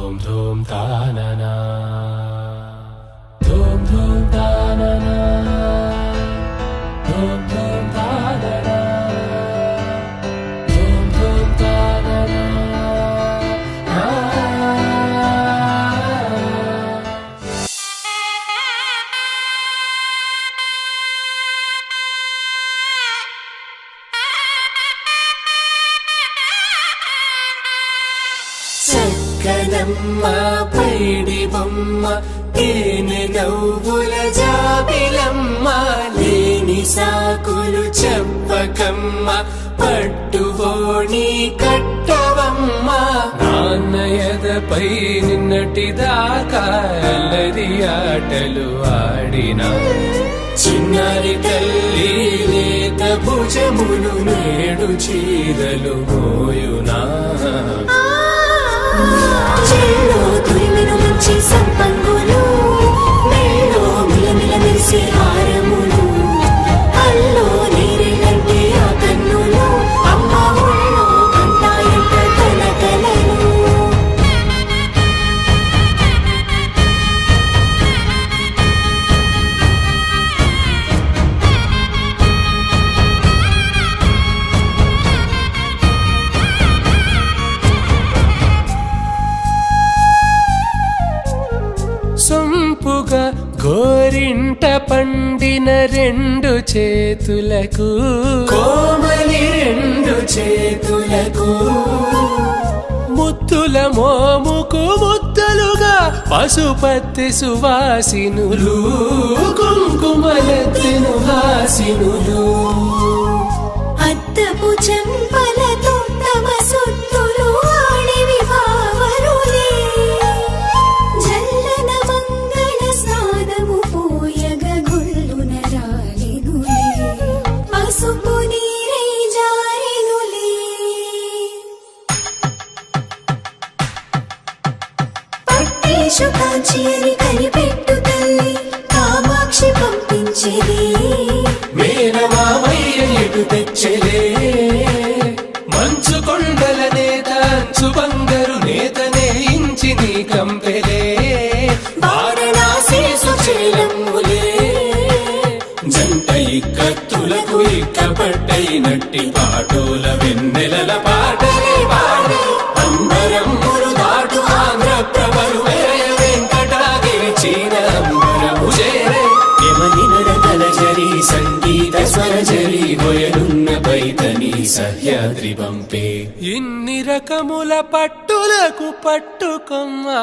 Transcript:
ధూమ్ ధూమ్ తాననా ధూమ్ ధూమ్ తాననా ధూమ్ ధూమ్ తాననా ధూమ్ ధూమ్ తాననా చక్కనమ్మ పైడి బొమ్మ తేనె నవ్వుల జాబిలమ్మ లేని సాకులు చెప్పకమ్మ పట్టువోణి కట్టవమ్మ నాన్నయదపై నిన్నటిదాకా అల్లరి ఆటలు ఆడినా చిన్నారి తల్లి లేత భుజములు నేడు చీరలు మోయునా చెల్లో తురిమిను మంచి సంపంగులు మెల్లో మిలమిల మెరిసే హారములు అల్లో నీరేలంటే ఆ కన్నులు అమ్మ ఒళ్ళో కంటాయంట తన కలలు సొంపుగా గోరింట పండిన రెండు చేతులకు కోమలి రెండు చేతులకు ముత్తుల మోముకు ముద్దలుగా పశుపతి సువాసినులు కుంకుమలెత్తిను హాసినులు అద్దపు చెంపలతో తమ సొత్తులు ఆడివి భావరులే జల్లన మంగళ స్నానము పోయగ గుళ్ళున రాలినులే పసుపు నీరై జారినులే పట్టేషు కాంచి అని కనిపెట్టు తల్లి కామాక్షి పంపించేది మేనమామయ్య ఎటు తెచ్చలే మంచు కొండల నేత అంచు బంగారు నేతనే ఇంచి నీ కంపెలే వారణాసి సుచేలమ్ములే జంట ఇక్కత్తులకు ఇక్కపట్టైనట్టి పాటోల వెన్నెలల పాటలే పాడే అంబరమ్ములు దాటు ఆంధ్ర ప్రభలు వేయ వెంకటాగిరి చీన అంబరము చేరే యమని నడకల జరి సంగీత స్వర జరి గొయలున్న పైతని సహ్యాద్రి పంపే ఇన్ని రకముల పట్టులకు పట్టుకొమ్మా